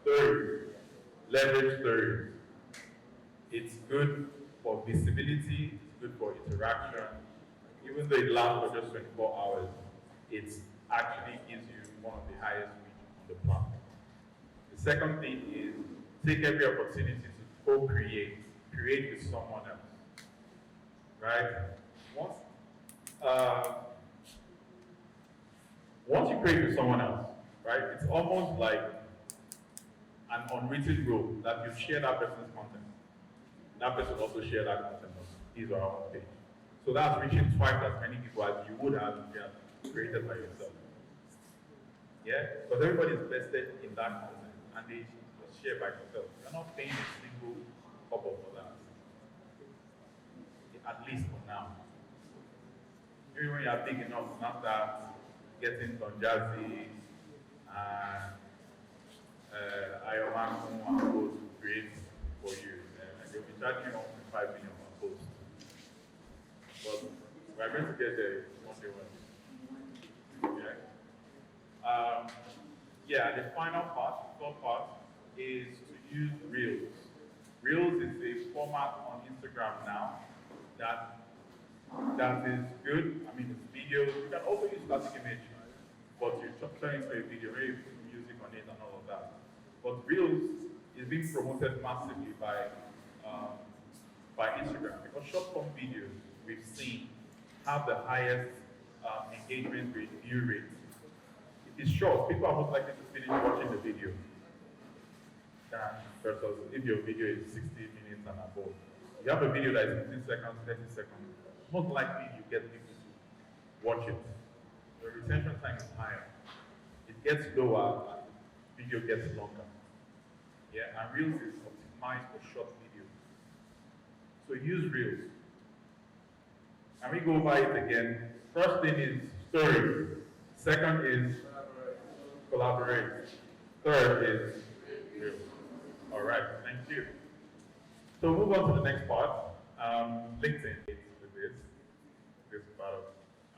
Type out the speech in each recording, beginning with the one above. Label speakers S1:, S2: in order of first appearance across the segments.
S1: Stories. Leverage stories. It's good for visibility, it's good for interaction. Even though it lasts for just 24 hours, it actually gives you one of the highest reach on the platform. The second thing is take every opportunity to co-create, create with someone else, right? Uh, once you create with someone else, right, it's almost like an unwritten rule that you share that person's content. That person also share that content on his or her own page. So that's reaching twice as many people as you would have if you had created by yourself. Yeah? Because everybody is vested in that content and they share by themselves. You're not paying a single couple for that. At least for now. Maybe when you're big enough to not start getting Don Jazzy and Ayomaku and those to create for you. And they'll be charging you 1.5 million per post. But we're going to get there one day. Yeah. Yeah, the final part, the third part, is to use Reels. Reels is a format on Instagram now that is good. I mean, it's videos. You can also use static image, but you turn into a video, maybe put music on it and all of that. But Reels is being promoted massively by Instagram because short-form videos we've seen have the highest engagement rate, view rate. If it's short, people are most likely to finish watching the video versus if your video is 60 minutes and above. If you have a video that is 15 seconds, 30 seconds, most likely you get people to watch it. The retention time is higher. It gets lower and the video gets longer. Yeah, and Reels is optimized for short videos. So use Reels. And we go over it again. First thing is story. Second is collaborate. Third is Reels. All right, thank you. So move on to the next part. LinkedIn with this part of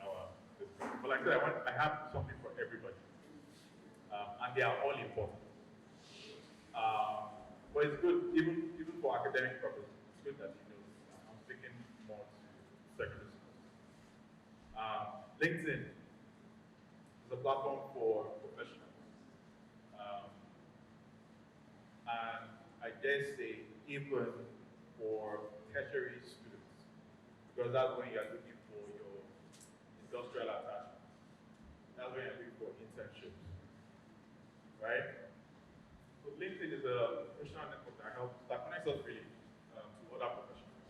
S1: our discussion. But like I said, I have something for everybody. And they are all important. But it's good, even for academic purposes, it's good that you know I'm speaking more to secondary schools. LinkedIn is a platform for professionals. And I dare say even for tertiary students, because that's when you're looking for your industrial attachment. That's when you're looking for internships, right? So LinkedIn is a professional network that connects us really to other professionals.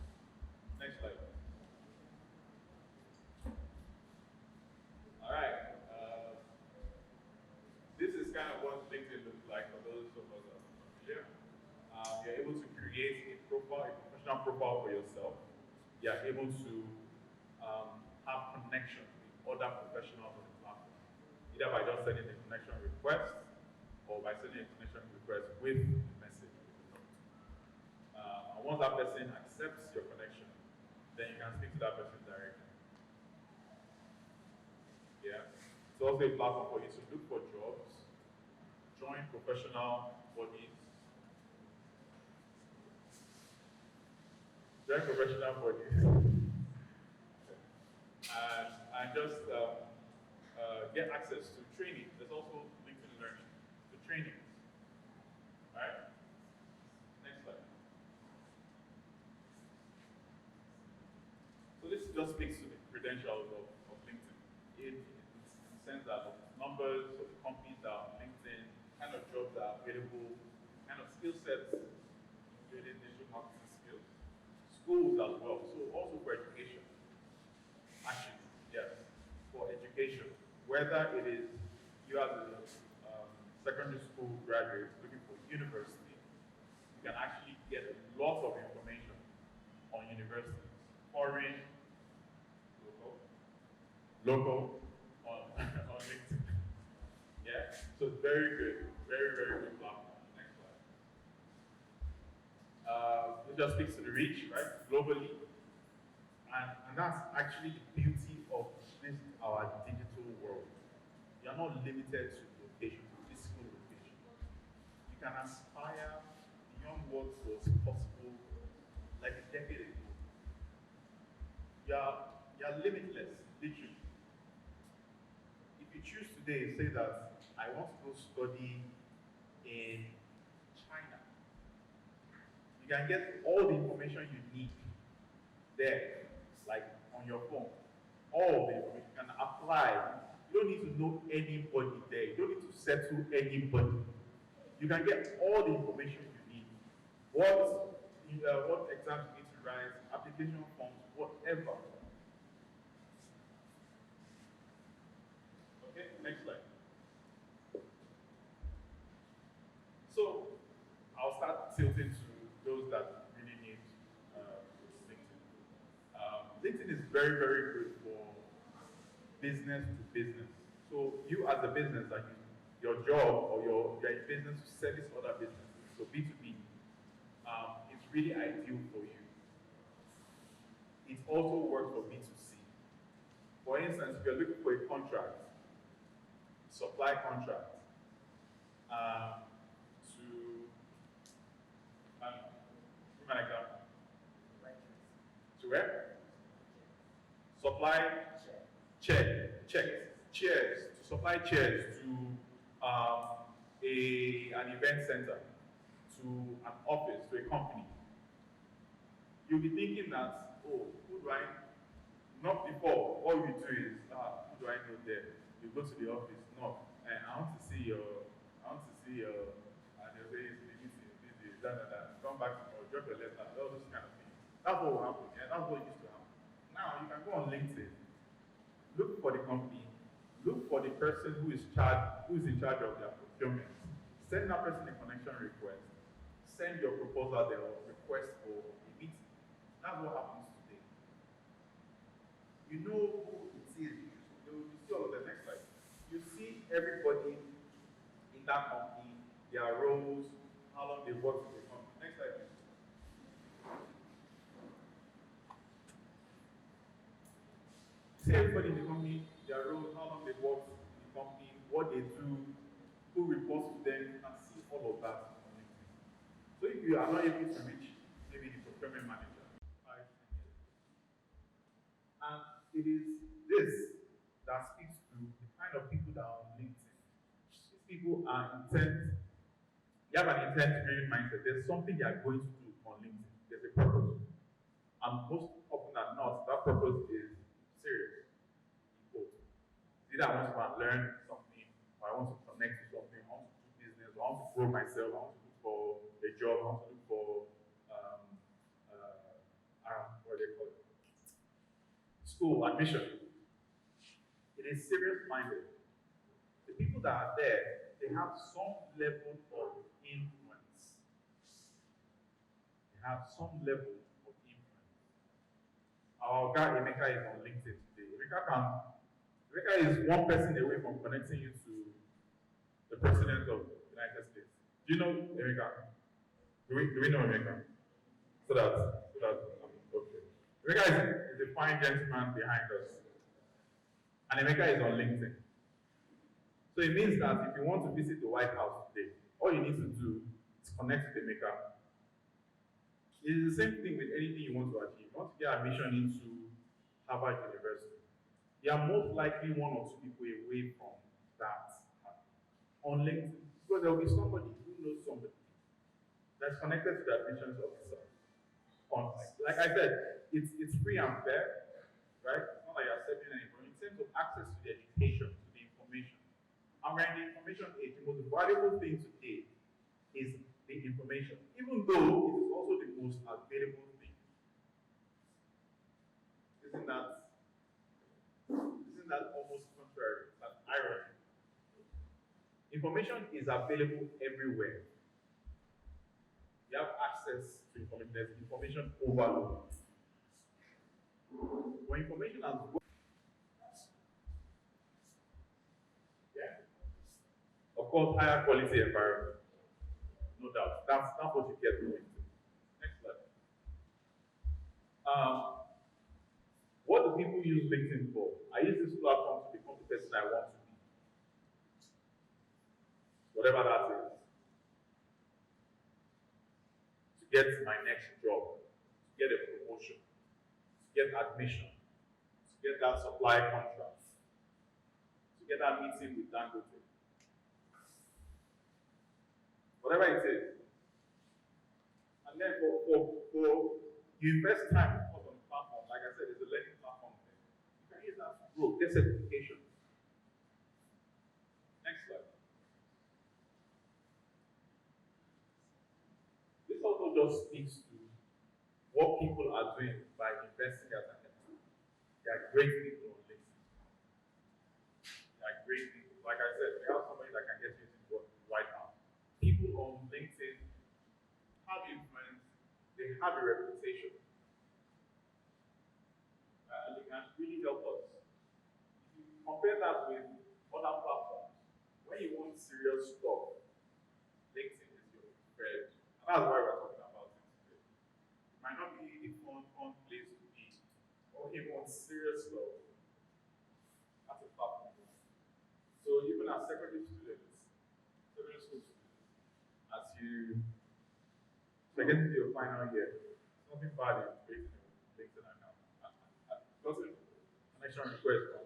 S1: Next slide. All right. This is kind of what LinkedIn looks like for those of us that are familiar. You're able to create a profile, a professional profile for yourself. You're able to have connection with other professionals on the platform, either by just sending a connection request or by sending a connection request with a message. And once that person accepts your connection, then you can speak to that person directly. Yeah. It's also a platform for you to look for jobs, join professional bodies, and just get access to training. There's also LinkedIn Learning, the trainings. All right? Next slide. So this just speaks to the credentials of LinkedIn. In the sense that the numbers of the companies that are on LinkedIn, kind of jobs that are available, kind of skill sets, including digital marketing skills, schools as well, so also for education. Actually, yes, for education. Whether it is you as a secondary school graduate looking for university, you can actually get a lot of information on universities, foreign, local on LinkedIn. Yeah, so it's very good, very good platform. Next slide. It just speaks to the reach, right, globally, and that's actually the beauty of this our digital world. You're not limited to location, to physical location. You can aspire beyond what was possible like a decade ago. You're limitless, literally. If you choose today, say that I want to go study in China, you can get all the information you need there, like on your phone. All the information you can apply. You don't need to know anybody there. You don't need to settle anybody. You can get all the information you need. What exams you need to write, application forms, whatever. Okay, next slide. So I'll start tilting to those that really need LinkedIn. LinkedIn is very, very good for business to business. So you as a business, like your job or you're in business to service other businesses, so B2B, it's really ideal for you. It also works for B2C. For instance, if you're looking for a contract, supply contract, to where? Supply chairs, to supply chairs to an event center, to an office, to a company. You'll be thinking that, oh, who do I? Not before. All you do is, who do I know there? You go to the office, no, and I want to see your, and they'll say it's busy, come back tomorrow, drop a letter, all those kind of things. That's what will happen. Yeah, that's what used to happen. Now you can go on LinkedIn, look for the company, look for the person who is in charge of their procurement. Send that person a connection request. Send your proposal there or request for a meeting. That's what happens today. You know who it is. You see all of the next slide. You see everybody in that company, their roles, how long they worked with the company. Next slide, please. See everybody in the company, their roles, how long they worked in the company, what they do, who reports to them, and see all of that on LinkedIn. So if you are not able to reach maybe the procurement manager, 5, 10 years. And it is this that speaks to the kind of people that are on LinkedIn. These people are intent, they have an intent-driven mindset. There's something they are going to do on LinkedIn. There's a purpose. And most often than not, that purpose is serious. Either I want to go and learn something, or I want to connect to something, I want to do business, or I want to grow myself, I want to look for a job, I want to look for what do they call it? School admission. It is serious minded. The people that are there, they have some level of influence. They have some level of influence. Our guy Emeka is on LinkedIn today. Emeka is one person away from connecting you to the President of the United States. Do you know Emeka? Do we know Emeka? So that okay. Emeka is a fine gentleman behind us. And Emeka is on LinkedIn. So it means that if you want to visit the White House today, all you need to do is connect with Emeka. It is the same thing with anything you want to achieve. You want to get admission into Harvard University. You are most likely one or two people away from that on LinkedIn. Because there will be somebody who knows somebody that's connected to the admissions officer. Like I said, it's free and fair, right? It's not like you're accepting anything. In terms of access to the education, to the information. And we're in the information age. The most valuable thing today is the information, even though it is also the most available thing. Isn't that almost contrary? That's irony. Information is available everywhere. You have access to information. There's information overload. When information has of course, higher quality environment. No doubt. That's what you get from LinkedIn. Next slide. What do people use LinkedIn for? I use this platform to become the person I want to be. Whatever that is. get my next job, to get a promotion, to get admission, to get that supply contract, to get that meeting with Dangote. Whatever it is. And then for you invest time on the platform, like I said, it's a learning platform there. You can use that to grow, get certifications. Next slide. This also just speaks to what people are doing by investing as an entity. They are great people on LinkedIn. They are great people. Like I said, we have somebody that can get you into work right now. People on LinkedIn have influence, they have a reputation. And they can really help us. If you compare that with other platforms, when you want serious stuff, LinkedIn is your friend. And that's why we're talking about it today. It might not be a fun place to be, or if you want serious stuff, that's a platform. So even as secondary students, secondary school students, as you get to your final year, there's nothing bad in creating a LinkedIn account. I've gotten connection requests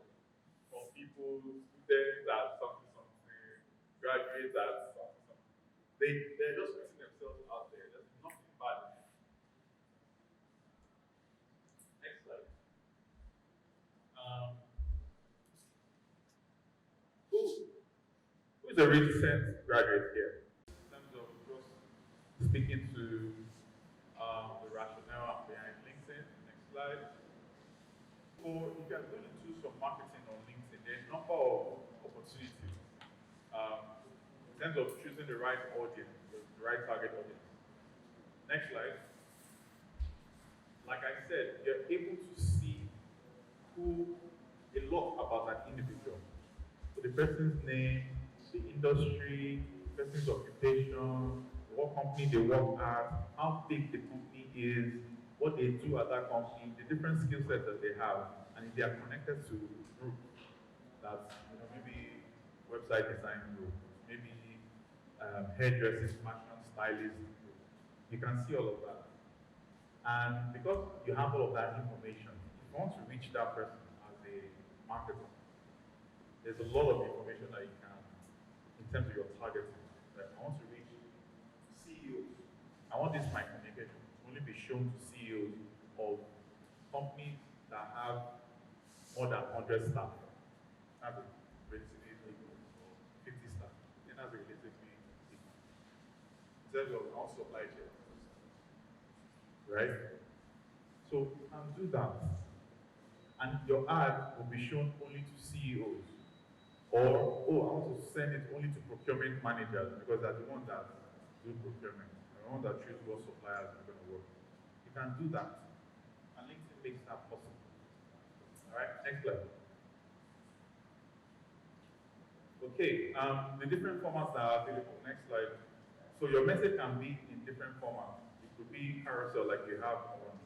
S1: from people, students at something, graduates at something. They're just putting themselves out there. There's nothing bad in it. Next slide. Who is a recent graduate here? In terms of just speaking to the rationale behind LinkedIn. Next slide. So if you are going to do some marketing on LinkedIn, there are a number of opportunities in terms of choosing the right audience, the right target audience. Next slide. Like I said, you're able to see a lot about an individual. So the person's name, the industry, the person's occupation, what company they work at, how big the company is, what they do at that company, the different skill sets that they have, and if they are connected to groups, that's maybe website design group, maybe hairdressing, fashion stylist group. You can see all of that. And because you have all of that information, if you want to reach that person as a marketer, there's a lot of information that you can, in terms of your targeting. Like I want to reach CEOs. I want this my communication to only be shown to CEOs of companies that have more than 100 staff. That's a relatively big one, or 50 staff. Then that's a relatively big one. In terms of our supply chain. Right? So you can do that. And your ad will be shown only to CEOs. Or, I want to send it only to procurement managers because they're the ones that do procurement. They're the ones that choose what suppliers are going to work with. You can do that. And LinkedIn makes that possible. All right, next slide. Okay, the different formats that are available. Next slide. So your message can be in different formats. It could be carousel like you have on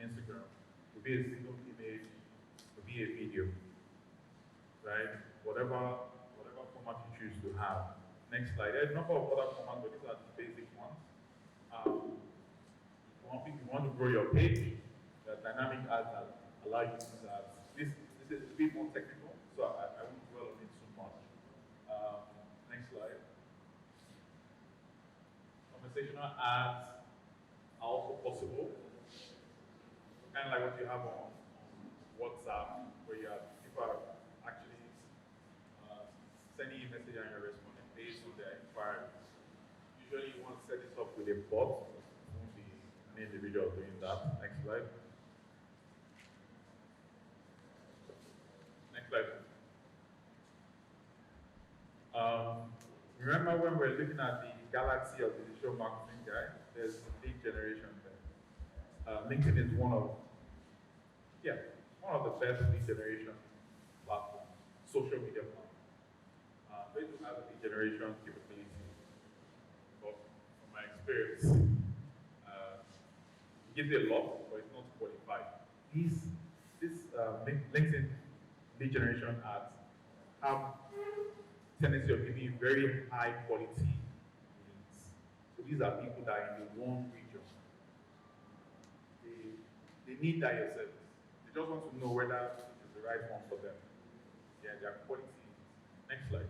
S1: Instagram. It could be a single image. It could be a video. Right? Whatever format you choose to have. Next slide. There's a number of other formats, but these are the basic ones. If you want to grow your page, the dynamic ads that allow you to do that. This is a bit more technical, so I won't dwell on it too much. Next slide. Conversational ads are also possible. Kind of like what you have on WhatsApp, where you have people are actually sending you a message and you're responding based on their inquiry. Usually you want to set this up with a bot. It won't be an individual doing that. Next slide. Next slide. Remember when we're looking at the galaxy of digital marketing, guy? There's lead generation there. LinkedIn is one of the best lead generation platforms, social media platforms. Facebook has a lead generation capability, but from my experience, it gives you a lot, but it's not qualified. This LinkedIn lead generation ads have tendency of giving you very high quality leads. So these are people that are in the one region. They need that your service. They just want to know whether it's the right one for them. Yeah, their quality. Next slide.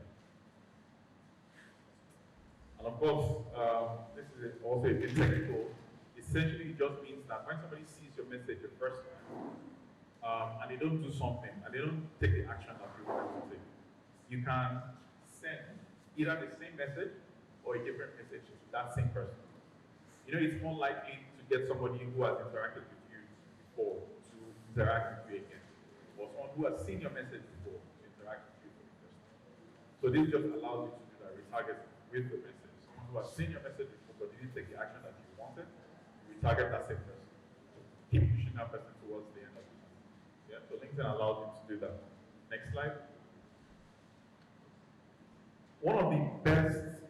S1: And of course, this is also a bit technical. Essentially, it just means that when somebody sees your message the first time, and they don't do something, and they don't take the action that you want them to take, you can send either the same message or a different message to that same person. You know, it's more likely to get somebody who has interacted with you before to interact with you again, or someone who has seen your message before to interact with you for the first time. So this just allows you to do that retargeting with the message. Someone who has seen your message before but didn't take the action that you wanted, you retarget that same person. Keep pushing that person towards the end of the message. Yeah, so LinkedIn allows you to do that. Next slide. One of the best,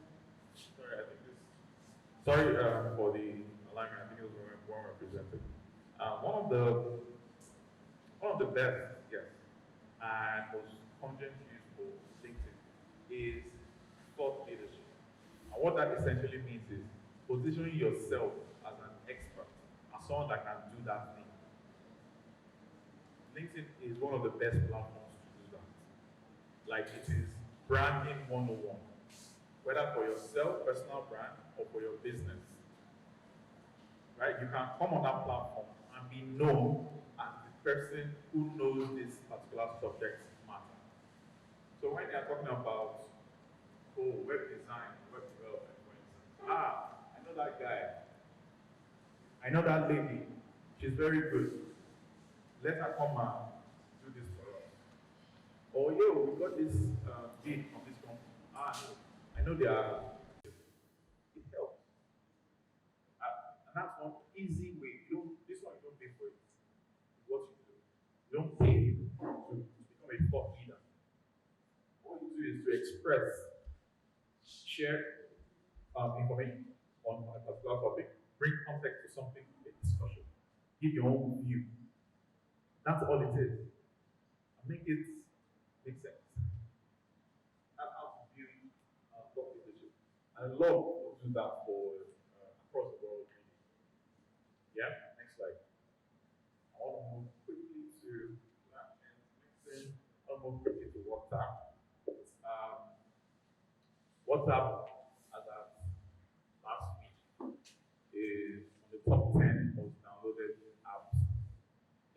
S1: sorry for the alignment, I think it was well represented. One of the best, yes, and most content use for LinkedIn is thought leadership. And what that essentially means is positioning yourself as an expert, as someone that can do that thing. LinkedIn is one of the best platforms to do that. Like, it is branding 101, whether for yourself, personal brand, or for your business. Right? You can come on that platform and be known as the person who knows this particular subject matter. So when they are talking about, web design, web development, for instance, I know that guy, I know that lady, she's very good. Let her come and do this for us. Or we got this bid from this company. I know they are. It helps. And that's one easy way. This one you don't pay for it. It's what you do. You don't pay to become a thought leader. What you do is to express, share information on a particular topic, bring context to something, a discussion, give your own view. That's all it is. And make it make sense. That's how to build thought leadership. And a lot of people do that for across the world, really. Yeah, next slide. I want to move quickly to LinkedIn. I'll move quickly to WhatsApp. WhatsApp, as of last week, is on the top 10 most downloaded apps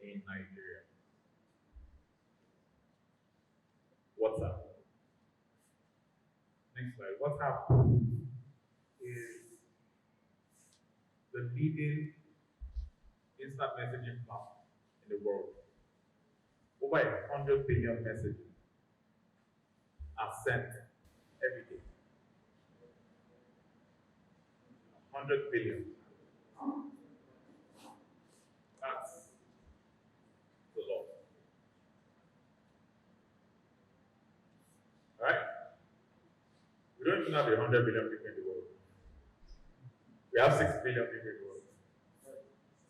S1: in Nigeria. WhatsApp. Next slide. WhatsApp is the leading instant messaging platform in the world. Over 100 billion messages are sent every day. 100 billion. That's a lot. Alright? We don't even have 100 billion people in the world. We have 6 billion people in the world.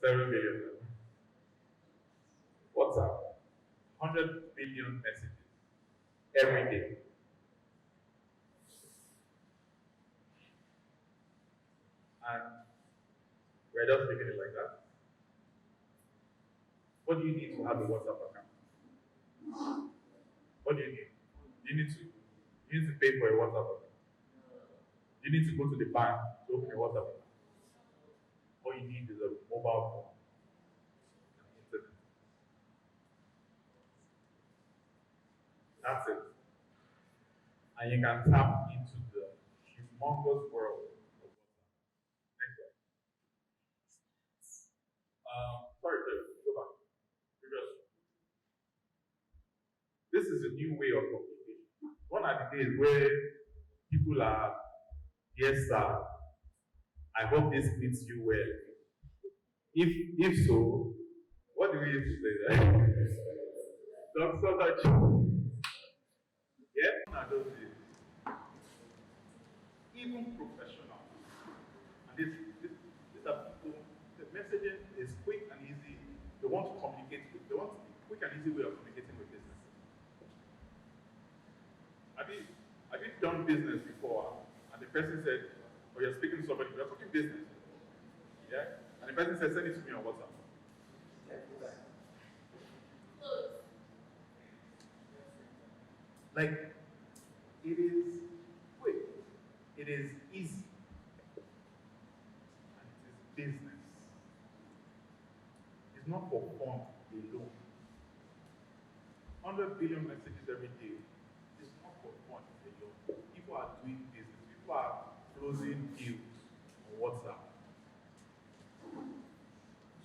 S1: 7 billion. WhatsApp. 100 billion messages every day. And we're just taking it like that. What do you need to have a WhatsApp account? What do you need? You need to pay for a WhatsApp account. You need to go to the bank to open a WhatsApp account. All you need is a mobile phone and internet. That's it. And you can tap into the humongous world of WhatsApp. Next slide. Sorry, go back. Because this is a new way of communication. One of the days where people are, yes, sir, I hope this meets you well. If so, what do we use to say that? Don't so much. Yeah, I don't see. Even professional. And these are people, the messaging is quick and easy. They want to communicate with, they want a quick and easy way of communicating with business. Have you done business before? And the person said, oh, you're speaking to somebody, you're talking business. Yeah? And the person said, send it to me on WhatsApp. Like, it is quick, it is easy, and it is business. It's not for fun alone. 100 billion messages every day. It's not for fun alone. People are doing business. People are closing deals on WhatsApp.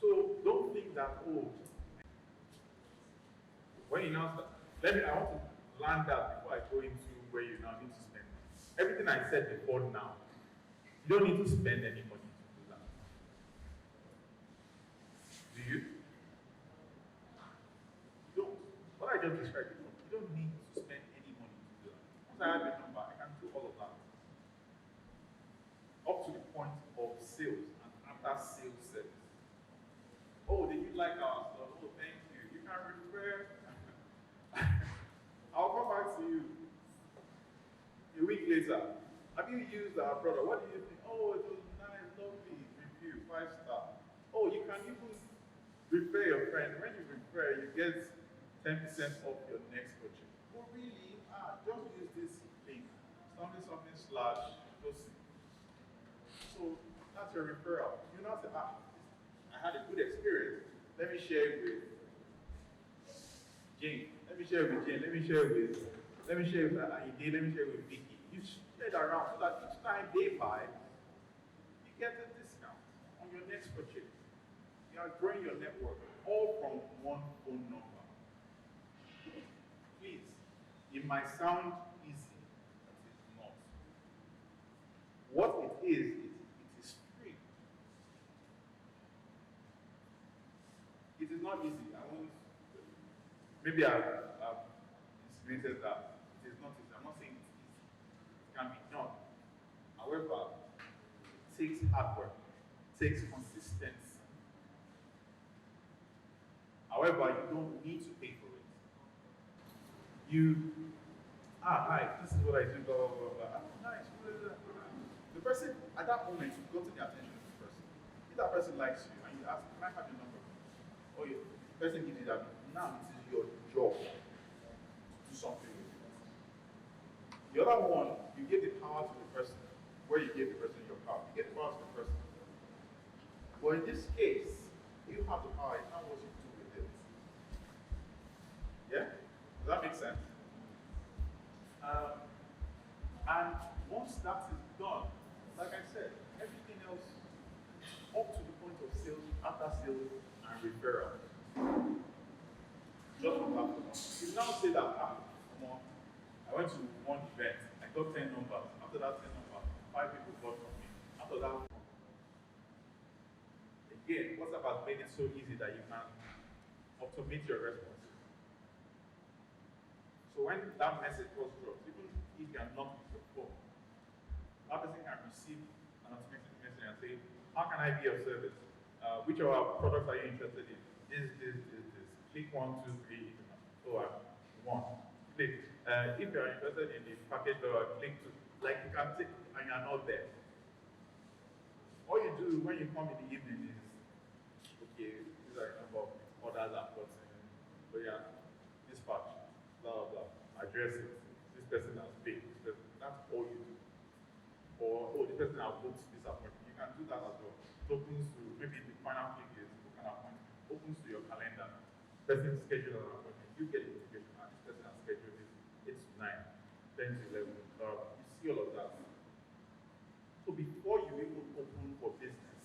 S1: So don't think that, oh, when you now start, I want to land that before I go into where you now need to spend. Everything I said before now, you don't need to spend any money to do that. Do you? You don't. What I just described before, you don't need to spend any money to do that. Once I have a number, I can do all of that. Up to the point of sales and after sales service. Oh, did you like our stuff? Oh, thank you. You can refer. I'll come back to you a week later. Have you used our product? What do you think? Oh, it was nice, lovely, review, 5-star. Oh, you can even refer your friend. When you refer, you get 10% off your next purchase. Oh, really? Just use this link. Something / just. So that's your referral. You now say, I had a good experience. Let me share it with Jane. Let me share it with Jane. Let me share it with Ayinde. Let me share it with Vicky. You share it around so that each time they buy, you get a discount on your next purchase. You are growing your network all from one phone number. Please, it might sound easy, but it's not. What it is free. It is not easy. Maybe I've insinuated that it is not easy. I'm not saying it's easy. It can be done. However, it takes hard work. It takes consistency. However, you don't need to pay for it. Hi, this is what I do, blah, blah, blah, blah. Nice. The person, at that moment, you've gotten the attention of the person. If that person likes you, and you ask, can I have your number? Or the person gives you that. Now it is your job to do something with it. The other one, you give the power to the person, where you give the person your power. You give the power to the person. But in this case, you have the power, it's not what you do with it. Yeah? Does that make sense? And once that is done, like I said, everything else up to the point of sales, after sales, and referral. Just from that point. You now say that, come on, I went to one event, I got 10 numbers. After that 10 numbers, 5 people bought from me. After that, again, WhatsApp has made it so easy that you can automate your responses. So when that message was dropped, even if you are not with your phone, that person can receive an automated message and say, how can I be of service? Which of our products are you interested in? This. Click 1, 2, 3. Oh, 1. Click. If you are interested in the package, click 2. Like you can take, and you are not there. All you do when you come in the evening is, okay, these are a number of orders I've gotten. But yeah, dispatch, blah, blah, blah. Address it. This person has paid. That's all you do. Or, this person has booked this appointment. You can do that as well. It opens to, maybe the final click is book an appointment. Opens to your calendar. Person schedule an appointment. You get a notification. This person has scheduled it. It's 9, 10 to 11. You see all of that. So before you even open for business,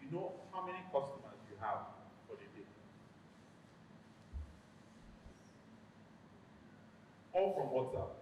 S1: you know how many customers you have for the day. All from WhatsApp.